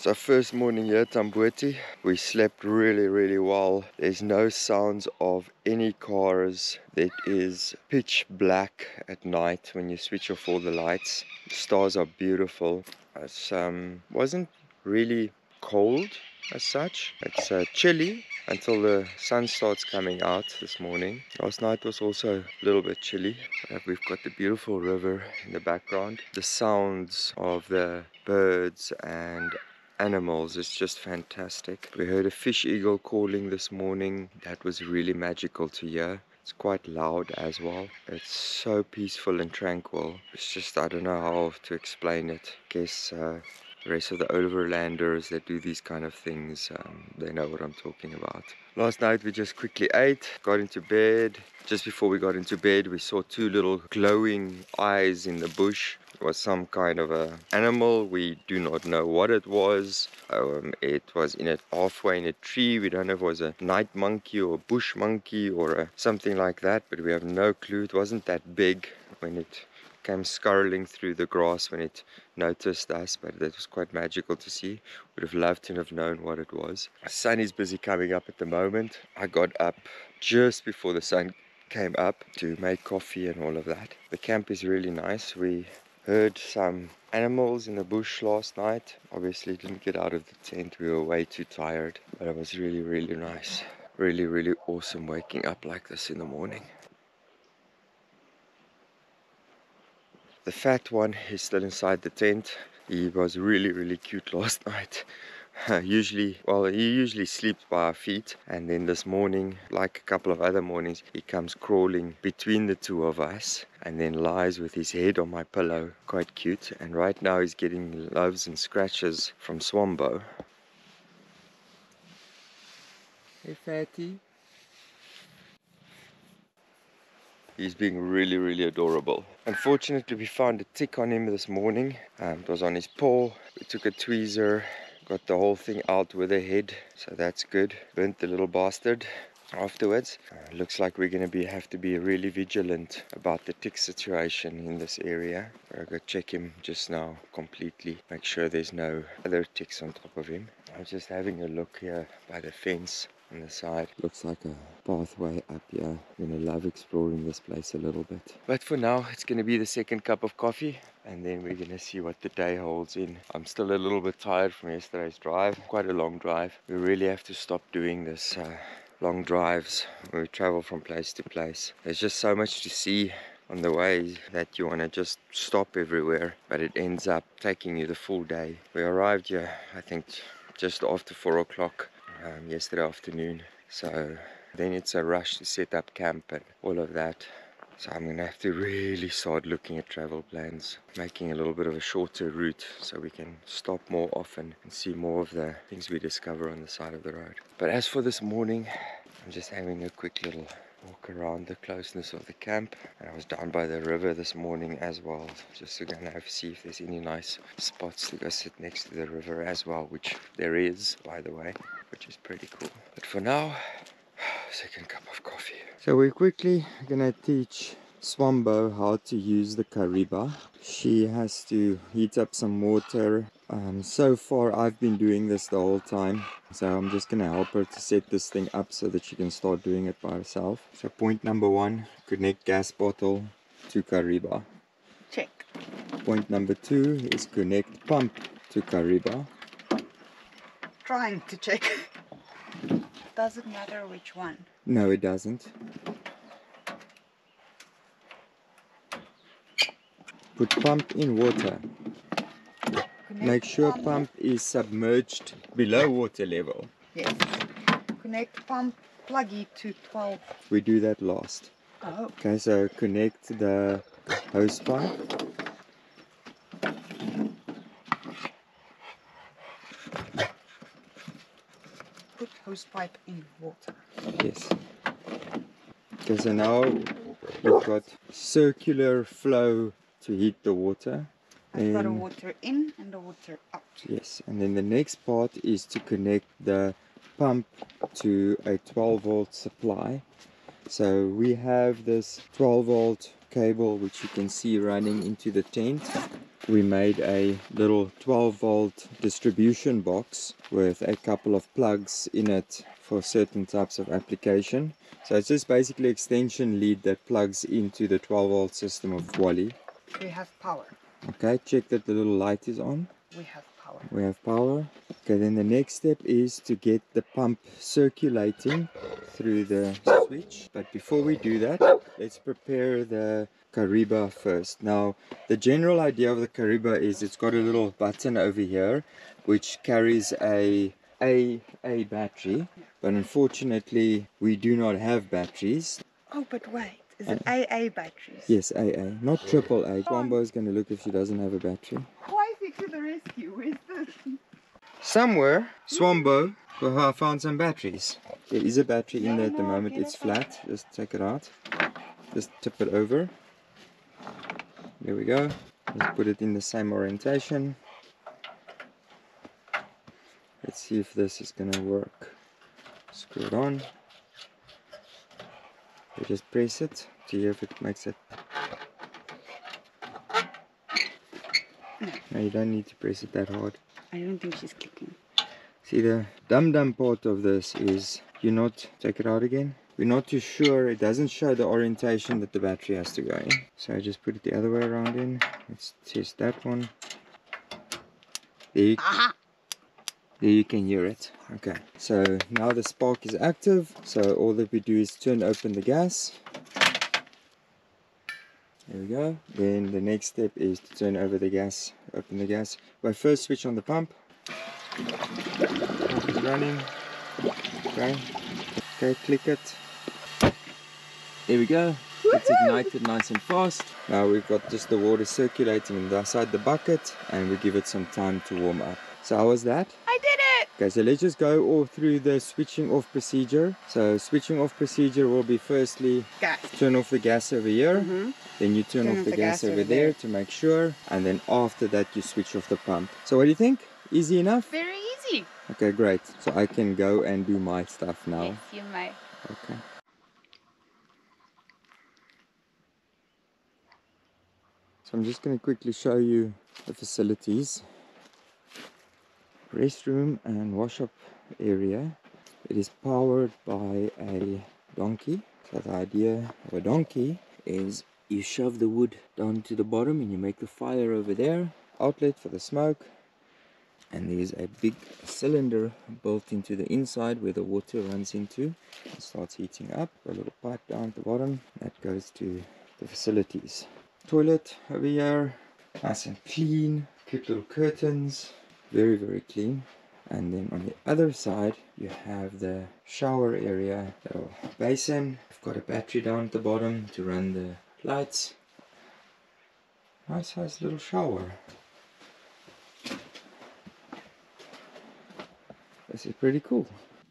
It's our first morning here at Tamboti. We slept really well. There's no sounds of any cars. It is pitch black at night when you switch off all the lights. The stars are beautiful. It wasn't really cold as such. It's chilly until the sun starts coming out this morning. Last night was also a little bit chilly. We've got the beautiful river in the background. The sounds of the birds and animals is just fantastic. We heard a fish eagle calling this morning. That was really magical to hear. It's quite loud as well. It's so peaceful and tranquil. It's just, I don't know how to explain it. I guess the rest of the overlanders that do these kind of things, they know what I'm talking about. Last night we just quickly ate, got into bed. Just before we got into bed, we saw two little glowing eyes in the bush. It was some kind of a animal. We do not know what it was. It was halfway in a tree. We don't know if it was a night monkey or a bush monkey or something like that, but we have no clue. It wasn't that big when it came scurrying through the grass when it noticed us, but that was quite magical to see. Would have loved to have known what it was. The sun is busy coming up at the moment. I got up just before the sun came up to make coffee and all of that. The camp is really nice. We heard some animals in the bush last night. Obviously didn't get out of the tent. We were way too tired, but it was really nice. Really awesome waking up like this in the morning. The fat one is still inside the tent. He was really cute last night. He usually sleeps by our feet, and then this morning, like a couple of other mornings, he comes crawling between the two of us and then lies with his head on my pillow. Quite cute. And right now he's getting loves and scratches from Swambo. Hey fatty. He's being really adorable. Unfortunately, we found a tick on him this morning. It was on his paw. We took a tweezer, got the whole thing out with the head, so that's good. Burnt the little bastard afterwards. Looks like we're going to have to be really vigilant about the tick situation in this area. I'll go check him just now completely, make sure there's no other ticks on top of him. I was just having a look here by the fence on the side. Looks like a pathway up here. I'm gonna love exploring this place a little bit. But for now, it's gonna be the second cup of coffee, and then we're gonna see what the day holds in. I'm still a little bit tired from yesterday's drive. Quite a long drive. We really have to stop doing this long drives when we travel from place to place. There's just so much to see on the way that you want to just stop everywhere, but it ends up taking you the full day. We arrived here, I think, just after 4 o'clock yesterday afternoon, so then it's a rush to set up camp and all of that. So I'm gonna have to really start looking at travel plans, making a little bit of a shorter route so we can stop more often and see more of the things we discover on the side of the road. But as for this morning, I'm just having a quick little walk around the closeness of the camp, and I was down by the river this morning as well, just to go and see if there's any nice spots to go sit next to the river as well, which there is, by the way, which is pretty cool. But for now, second cup of coffee. So we're quickly gonna teach Swambo how to use the kariba. She has to heat up some water. So far I've been doing this the whole time, so I'm just gonna help her to set this thing up so that she can start doing it by herself. So point number 1, connect gas bottle to kariba. Check. Point number 2 is connect pump to kariba. Trying to check. Doesn't matter which one. No, it doesn't. Put pump in water. Make sure pump is submerged below water level. Yes. Connect pump pluggy to 12. We do that last. Oh. Okay, so connect the hose pump. Put hose pipe in water. Yes. Okay, so now we've got circular flow to heat the water. I've got the water in and the water out. Yes, and then the next part is to connect the pump to a 12 volt supply. So we have this 12 volt cable which you can see running into the tent. we made a little 12-volt distribution box with a couple of plugs in it for certain types of application. So it's just basically extension lead that plugs into the 12-volt system of Wally. We have power. Okay, check that the little light is on. We have power. We have power. Okay, then the next step is to get the pump circulating through the switch. But before we do that, let's prepare the Kariba first. Now, the general idea of the Kariba is it's got a little button over here which carries a battery. But unfortunately, we do not have batteries. Oh, but wait. Is it AA batteries? Yes, AA, not AAA. Swambo is going to look if she doesn't have a battery. Why is he to the rescue? Where's this? Somewhere, Swambo found some batteries. There is a battery in there at the moment. It's flat. Just take it out. Just tip it over. There we go. Let's put it in the same orientation. Let's see if this is going to work. Screw it on. You just press it to hear if it makes it. No, you don't need to press it that hard. I don't think she's clicking. See, the dumb part of this is take it out again. We're not too sure. It doesn't show the orientation that the battery has to go in. So I just put it the other way around in. Let's test that one. There you can hear it. Okay, so now the spark is active. So all that we do is open the gas. There we go. Then the next step is to turn over the gas, open the gas. But first switch on the pump. Pump is running. Okay, click it. There we go. It's ignited nice and fast. Now we've got just the water circulating inside the bucket and we give it some time to warm up. So how was that? I did it! Okay, so let's just go all through the switching off procedure. So switching off procedure will be firstly turn off the gas over here. Then you turn off the gas over there to make sure. And then after that you switch off the pump. So what do you think? Easy enough? Very easy. Okay, great. So I can go and do my stuff now. Yes, you may. Okay. So I'm just going to quickly show you the facilities. Restroom and wash-up area. It is powered by a donkey. So the idea of a donkey is you shove the wood down to the bottom and you make the fire over there. Outlet for the smoke. And there's a big cylinder built into the inside where the water runs into and starts heating up. A little pipe down at the bottom that goes to the facilities. Toilet over here, nice and clean, cute little curtains, very clean. And then on the other side you have the shower area, little basin. I've got a battery down at the bottom to run the lights. Nice size little shower. This is pretty cool.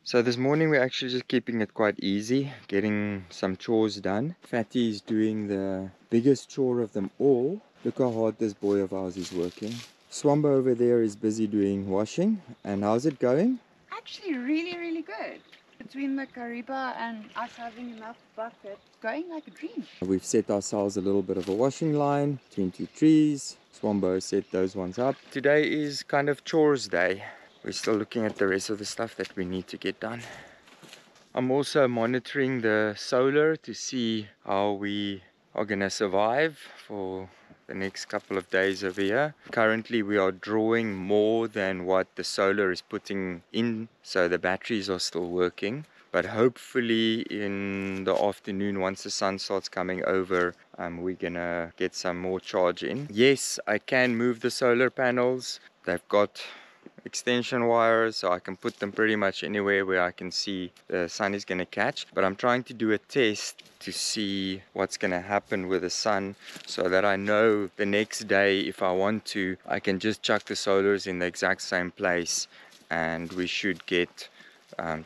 So this morning we're actually just keeping it quite easy, getting some chores done. Fatty is doing the biggest chore of them all. Look how hard this boy of ours is working. Swambo over there is busy doing washing. And how's it going? Actually really good. Between the Kariba and us having enough bucket, going like a dream. We've set ourselves a little bit of a washing line between two trees. Swambo set those ones up. Today is kind of chores day. We're still looking at the rest of the stuff that we need to get done. I'm also monitoring the solar to see how we are gonna survive for the next couple of days over here. Currently we are drawing more than what the solar is putting in, so the batteries are still working. But hopefully in the afternoon, once the sun starts coming over, we're gonna get some more charge in. Yes, I can move the solar panels. They've got extension wires, so I can put them pretty much anywhere where I can see the sun is going to catch. But I'm trying to do a test to see what's going to happen with the sun, so that I know the next day, if I want to, I can just chuck the solars in the exact same place and we should get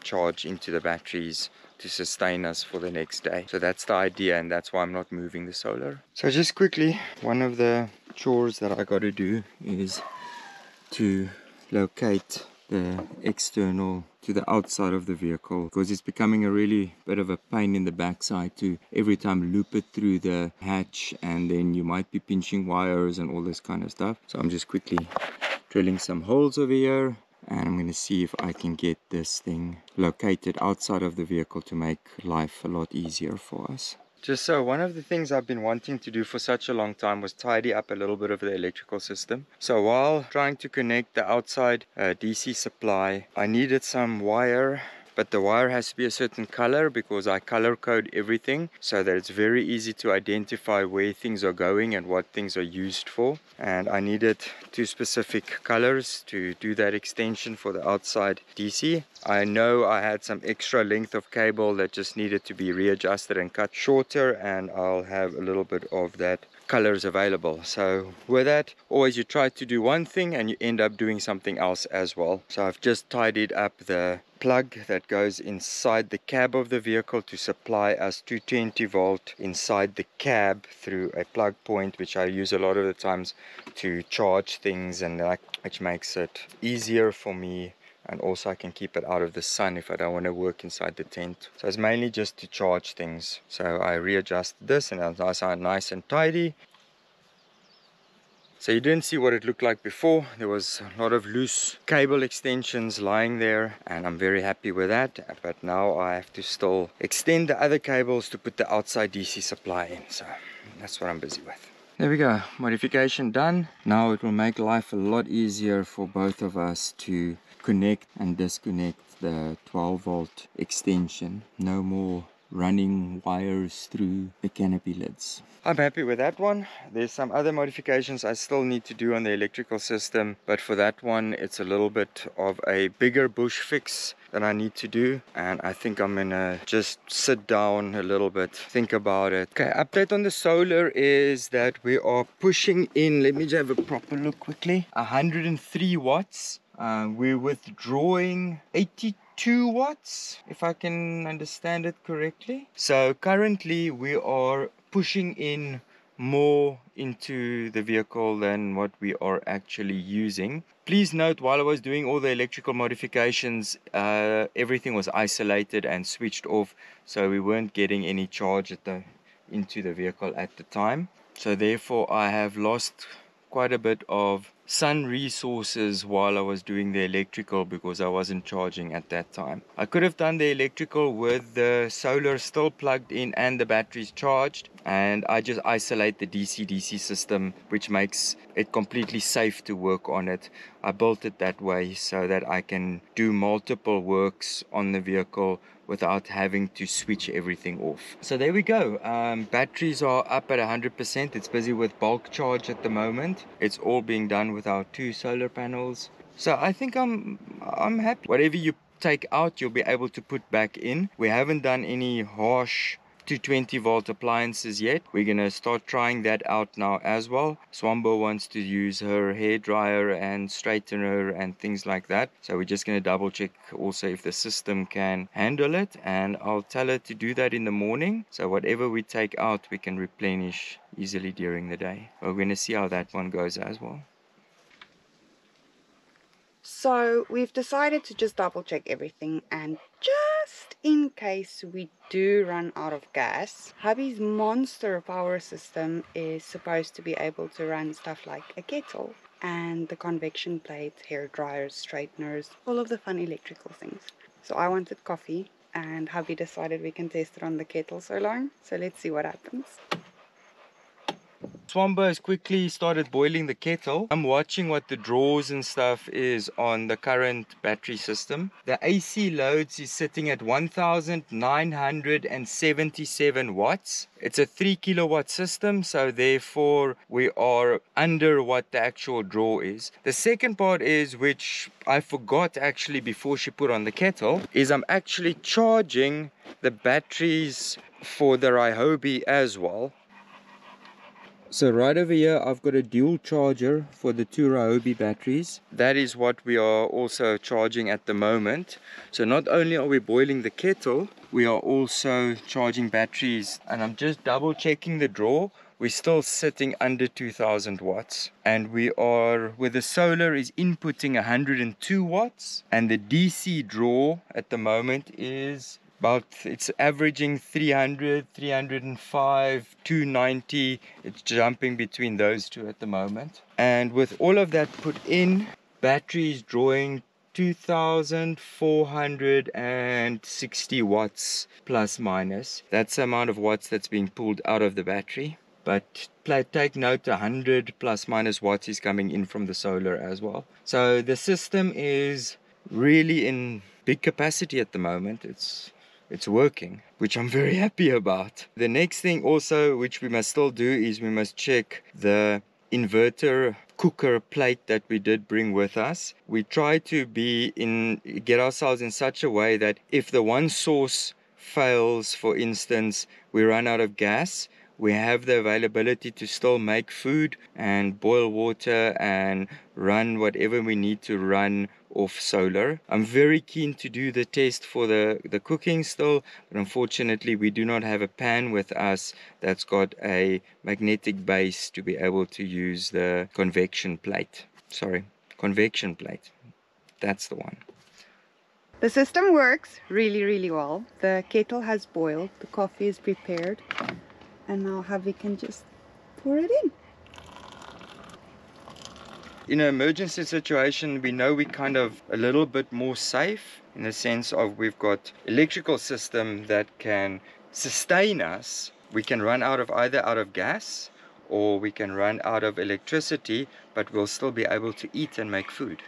charge into the batteries to sustain us for the next day. So that's the idea, and that's why I'm not moving the solar. So just quickly, one of the chores that I got to do is to locate the external to the outside of the vehicle, because it's becoming a really bit of a pain in the backside to every time loop it through the hatch, and then you might be pinching wires and all this kind of stuff. So I'm just quickly drilling some holes over here, and I'm going to see if I can get this thing located outside of the vehicle to make life a lot easier for us. Just so, one of the things I've been wanting to do for such a long time was tidy up a little bit of the electrical system. So while trying to connect the outside DC supply, I needed some wire, but the wire has to be a certain color because I color code everything so that it's very easy to identify where things are going and what things are used for. And I needed 2 specific colors to do that extension for the outside DC. I know I had some extra length of cable that just needed to be readjusted and cut shorter, and I'll have a little bit of that colors available. So with that, always you try to do one thing and you end up doing something else as well. So I've just tidied up the plug that goes inside the cab of the vehicle to supply us 220 volt inside the cab through a plug point, which I use a lot of the times to charge things, and which makes it easier for me. And also I can keep it out of the sun if I don't want to work inside the tent. So it's mainly just to charge things. So I readjusted this and it's nice and tidy. So you didn't see what it looked like before. There was a lot of loose cable extensions lying there, and I'm very happy with that. But now I have to still extend the other cables to put the outside DC supply in. So that's what I'm busy with. There we go, modification done. Now it will make life a lot easier for both of us to connect and disconnect the 12 volt extension. No more running wires through the canopy lids. I'm happy with that one. There's some other modifications I still need to do on the electrical system, but for that one it's a little bit of a bigger bush fix that I need to do, and I think I'm gonna just sit down a little bit, think about it. Okay, update on the solar is that we are pushing in, let me just have a proper look quickly, 103 watts. We're withdrawing 82 watts, if I can understand it correctly. So currently we are pushing in more into the vehicle than what we are actually using. Please note, while I was doing all the electrical modifications, everything was isolated and switched off, so we weren't getting any charge into the vehicle at the time. So therefore I have lost quite a bit of sun resources while I was doing the electrical because I wasn't charging at that time. I could have done the electrical with the solar still plugged in and the batteries charged, and I just isolate the DC-DC system, which makes it completely safe to work on it. I built it that way so that I can do multiple works on the vehicle without having to switch everything off. So there we go. Batteries are up at 100%. It's busy with bulk charge at the moment. It's all being done with our 2 solar panels. So I think I'm happy. Whatever you take out, you'll be able to put back in. We haven't done any harsh 220 volt appliances yet. We're gonna start trying that out now as well. Swambo wants to use her hair dryer and straightener and things like that, so we're just gonna double check also if the system can handle it, and I'll tell her to do that in the morning, so whatever we take out we can replenish easily during the day. We're gonna see how that one goes as well. So we've decided to just double check everything, and just in case we do run out of gas, hubby's monster power system is supposed to be able to run stuff like a kettle and the convection plates, hair dryers, straighteners, all of the fun electrical things. So I wanted coffee, and hubby decided we can test it on the kettle so long. So let's see what happens. Swambo has quickly started boiling the kettle. I'm watching what the draws and stuff is on the current battery system. The AC loads is sitting at 1977 watts. It's a 3 kilowatt system, so therefore we are under what the actual draw is. The second part is, which I forgot actually before she put on the kettle, is I'm actually charging the batteries for the Ryobi as well. So right over here I've got a dual charger for the 2 Ryobi batteries. That is what we are also charging at the moment. So not only are we boiling the kettle, we are also charging batteries, and I'm just double checking the draw we're still sitting under 2000 watts, and we are, where the solar is inputting 102 watts, and the DC draw at the moment is about, it's averaging 300, 305, 290. It's jumping between those two at the moment. And with all of that put in, battery is drawing 2460 watts plus minus. That's the amount of watts that's being pulled out of the battery. But take note, 100 plus minus watts is coming in from the solar as well. So the system is really in big capacity at the moment. It's working, which I'm very happy about. The next thing also, which we must still do, is we must check the inverter cooker plate that we did bring with us. We try to get ourselves in such a way that if the one source fails, for instance, we run out of gas, we have the availability to still make food and boil water and run whatever we need to run off solar. I'm very keen to do the test for the cooking still, but unfortunately we do not have a pan with us that's got a magnetic base to be able to use the convection plate. That's the one. The system works really, really well. The kettle has boiled, the coffee is prepared, and now Javi can just pour it in. In an emergency situation, we know we're kind of a little bit more safe in the sense of we've got electrical system that can sustain us. We can run out of gas, or we can run out of electricity, but we'll still be able to eat and make food,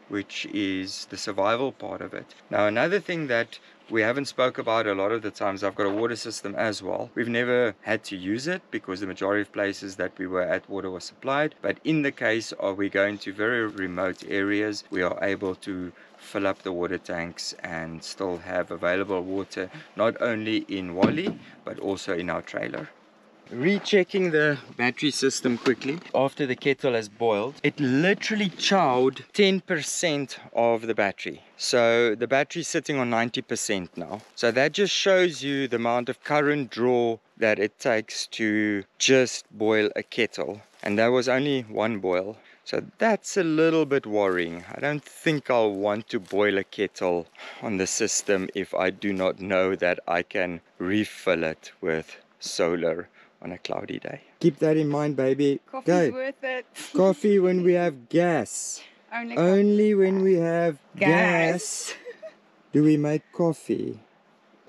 which is the survival part of it. Now, another thing that we haven't spoke about a lot of the times, I've got a water system as well. We've never had to use it because the majority of places that we were at, water was supplied. But in the case of we going to very remote areas, we are able to fill up the water tanks and still have available water, not only in Wally, but also in our trailer. Rechecking the battery system quickly after the kettle has boiled, it literally chowed 10% of the battery. So the battery's sitting on 90% now. So that just shows you the amount of current draw that it takes to just boil a kettle. And that was only one boil. So that's a little bit worrying. I don't think I'll want to boil a kettle on the system if I do not know that I can refill it with solar on a cloudy day. Keep that in mind, baby. Coffee's worth it. Coffee when we have gas. Only when we have gas do we make coffee.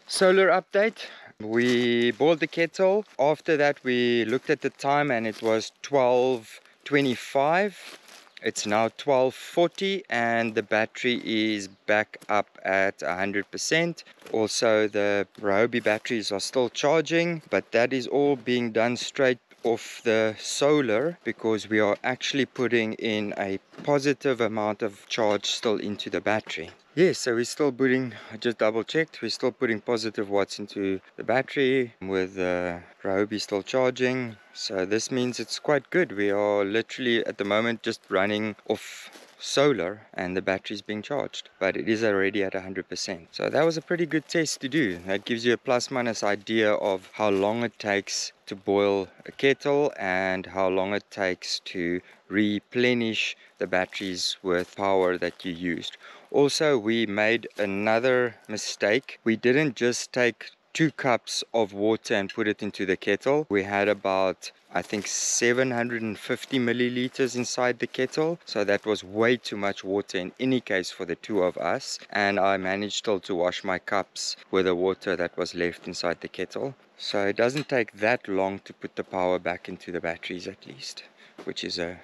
Solar update. We boiled the kettle. After that we looked at the time and it was 12:25. It's now 12:40 and the battery is back up at 100%. Also the Ryobi batteries are still charging, but that is all being done straight off the solar because we are actually putting in a positive amount of charge still into the battery. Yes, so we're still putting, I just double checked, we're still putting positive watts into the battery with the Ryobi still charging. So this means it's quite good. We are literally at the moment just running off solar and the battery's being charged, but it is already at 100%. So that was a pretty good test to do. That gives you a plus minus idea of how long it takes to boil a kettle and how long it takes to replenish the batteries with power that you used. Also, we made another mistake. We didn't just take 2 cups of water and put it into the kettle. We had about, I think, 750 milliliters inside the kettle. So that was way too much water in any case for the two of us. And I managed still to wash my cups with the water that was left inside the kettle. So it doesn't take that long to put the power back into the batteries at least, which is a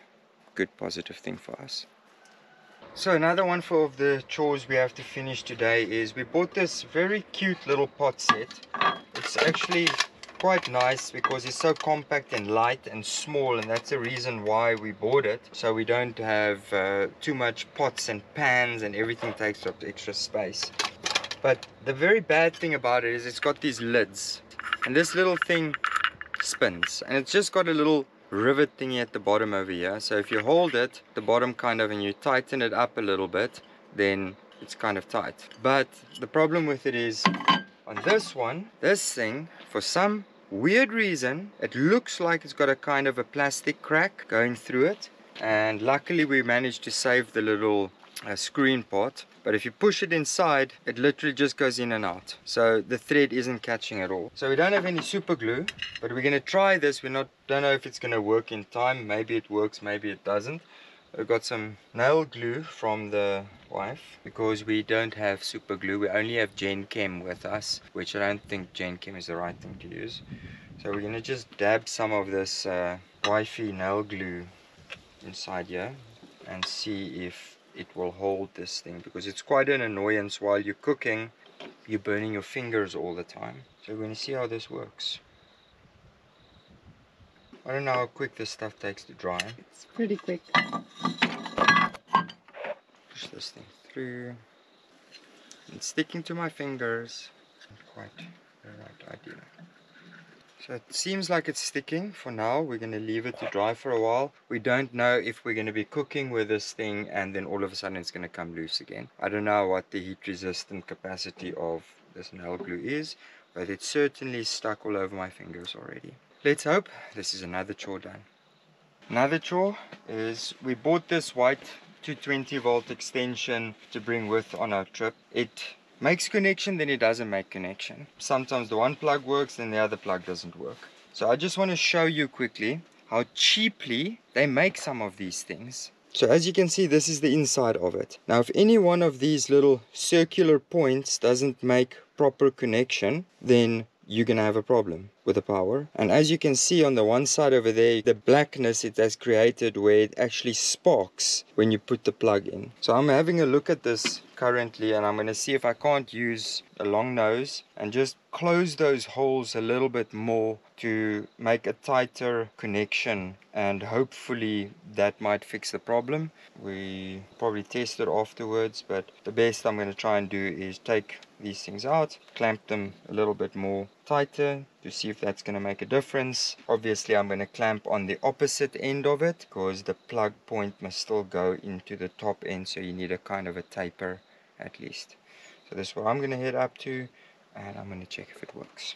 good positive thing for us. So another one for the chores we have to finish today is we bought this very cute little pot set. It's actually quite nice because it's so compact and light and small, and that's the reason why we bought it. So we don't have too much pots and pans and everything takes up extra space. But the very bad thing about it is it's got these lids and this little thing spins, and it's just got a little rivet thingy at the bottom over here. So if you hold it, the bottom kind of, and you tighten it up a little bit, then it's kind of tight. But the problem with it is on this one, this thing, for some weird reason, it looks like it's got a kind of a plastic crack going through it. And luckily we managed to save the little screen part. But if you push it inside, it literally just goes in and out. So the thread isn't catching at all. So we don't have any super glue, but we're going to try this. We don't know if it's going to work in time. Maybe it works, maybe it doesn't. We've got some nail glue from the wife because we don't have super glue. We only have dandk with us, which I don't think dandk is the right thing to use. So we're going to just dab some of this wifey nail glue inside here and see if it will hold this thing, because it's quite an annoyance while you're cooking. You're burning your fingers all the time. So we're going to see how this works. I don't know how quick this stuff takes to dry. It's pretty quick. Push this thing through. It's sticking to my fingers. Not quite the right idea. So it seems like it's sticking for now. We're going to leave it to dry for a while. We don't know if we're going to be cooking with this thing and then all of a sudden it's going to come loose again. I don't know what the heat resistant capacity of this nail glue is, but it's certainly stuck all over my fingers already. Let's hope this is another chore done. Another chore is we bought this white 220 volt extension to bring with on our trip. It makes connection, then it doesn't make connection. Sometimes the one plug works, then the other plug doesn't work. So I just want to show you quickly how cheaply they make some of these things. So as you can see, this is the inside of it. Now if any one of these little circular points doesn't make proper connection, then you're gonna have a problem with the power. And as you can see on the one side over there, the blackness it has created where it actually sparks when you put the plug in. So I'm having a look at this currently and I'm going to see if I can't use a long nose and just close those holes a little bit more to make a tighter connection, and hopefully that might fix the problem. We probably test it afterwards, but the best I'm going to try and do is take these things out, clamp them a little bit more tighter to see if that's going to make a difference. Obviously I'm going to clamp on the opposite end of it because the plug point must still go into the top end, so you need a kind of a taper at least. So this is what I'm going to head up to and I'm going to check if it works.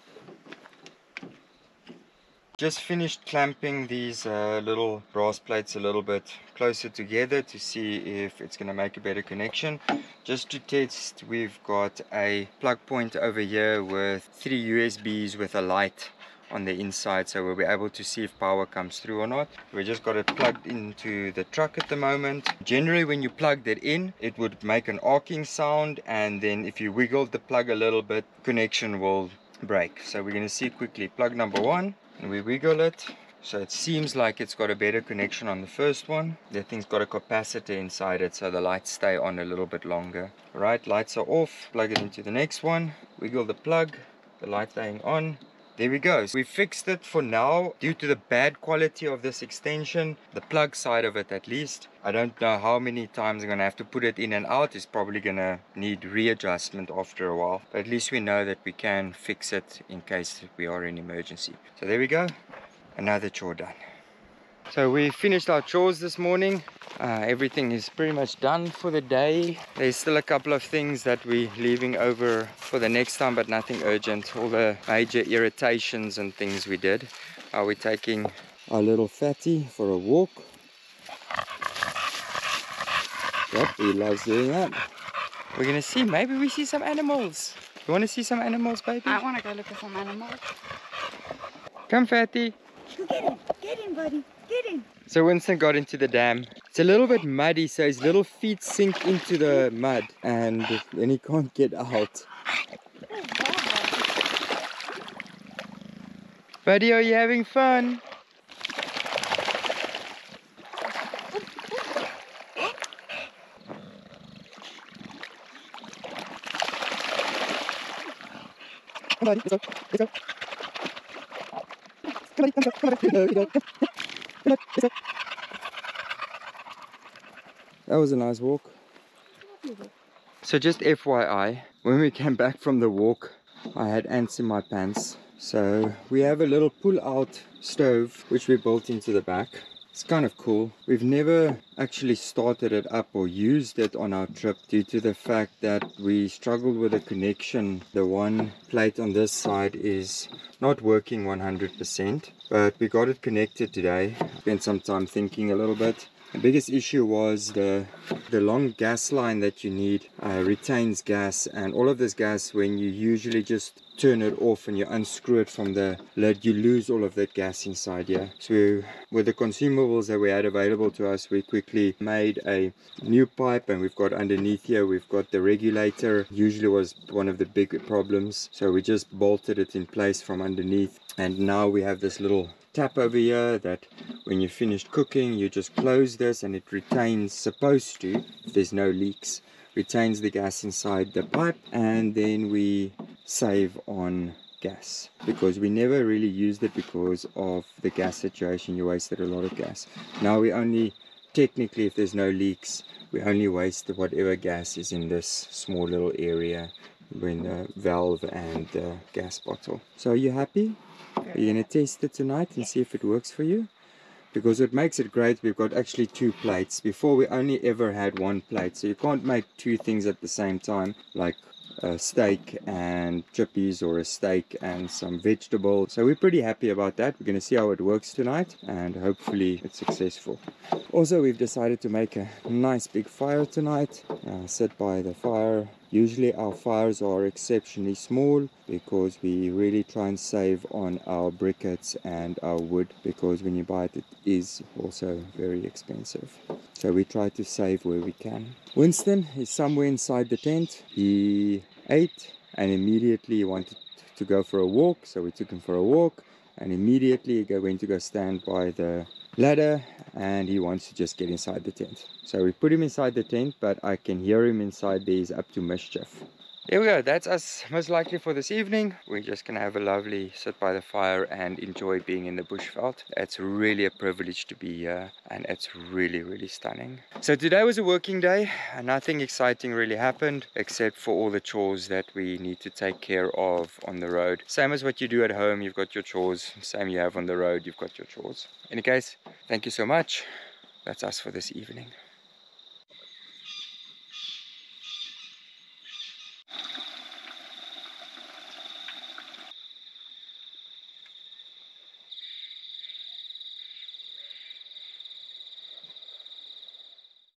Just finished clamping these little brass plates a little bit closer together to see if it's going to make a better connection. Just to test, we've got a plug point over here with 3 USBs with a light on the inside, so we'll be able to see if power comes through or not. We just got it plugged into the truck at the moment. Generally when you plugged it in, it would make an arcing sound, and then if you wiggled the plug a little bit, connection will break. So we're going to see quickly. Plug number 1. And we wiggle it, so it seems like it's got a better connection on the first one. The thing's got a capacitor inside it, so the lights stay on a little bit longer. Alright, lights are off. Plug it into the next one. Wiggle the plug, the light staying on. There we go. We fixed it for now due to the bad quality of this extension, the plug side of it at least. I don't know how many times I'm going to have to put it in and out. It's probably going to need readjustment after a while. But at least we know that we can fix it in case we are in emergency. So there we go. Another chore done. So we finished our chores this morning. Everything is pretty much done for the day. There's still a couple of things that we're leaving over for the next time, but nothing urgent. All the major irritations and things we did. We're taking our little fatty for a walk. Yep, he loves doing that. We're gonna see, maybe we see some animals. You wanna see some animals, baby? I want to go look at some animals. Come, fatty. Get in, buddy, get in. So Winston got into the dam. It's a little bit muddy, so his little feet sink into the mud and then he can't get out. Buddy, are you having fun? Come on, let's go, let's go. Come on, come on, come on, come on, come on, let's go. That was a nice walk. So just FYI, when we came back from the walk, I had ants in my pants. So we have a little pull-out stove which we built into the back. It's kind of cool. We've never actually started it up or used it on our trip due to the fact that we struggled with the connection. The one plate on this side is not working 100%, but we got it connected today. Spent some time thinking a little bit. The biggest issue was the long gas line that you need retains gas, and all of this gas, when you usually just turn it off and you unscrew it from the lid, you lose all of that gas inside here. So with the consumables that we had available to us, we quickly made a new pipe, and we've got underneath here, we've got the regulator. Usually was one of the big problems, so we just bolted it in place from underneath, and now we have this little tap over here that when you're finished cooking, you just close this and it retains, supposed to, if there's no leaks, retains the gas inside the pipe, and then we save on gas, because we never really used it because of the gas situation. You wasted a lot of gas. Now we only, technically, if there's no leaks, we only waste whatever gas is in this small little area when the valve and the gas bottle. So are you happy? Are you going to test it tonight and see if it works for you? Because what makes it great, we've got actually two plates. Before we only ever had one plate, so you can't make two things at the same time, like a steak and chippies or a steak and some vegetables. So we're pretty happy about that. We're going to see how it works tonight, and hopefully it's successful. Also, we've decided to make a nice big fire tonight. Sit by the fire. Usually our fires are exceptionally small because we really try and save on our briquettes and our wood, because when you buy it, it is also very expensive. So we try to save where we can. Winston is somewhere inside the tent. He ate and immediately he wanted to go for a walk, so we took him for a walk, and immediately he went to go stand by the ladder, and he wants to just get inside the tent. So we put him inside the tent, but I can hear him inside there. He's up to mischief. Here we go. That's us most likely for this evening. We're just gonna have a lovely sit by the fire and enjoy being in the bushveld. It's really a privilege to be here, and it's really, really stunning. So today was a working day, and nothing exciting really happened except for all the chores that we need to take care of on the road. Same as what you do at home, you've got your chores. Same you have on the road, you've got your chores. In any case, thank you so much. That's us for this evening.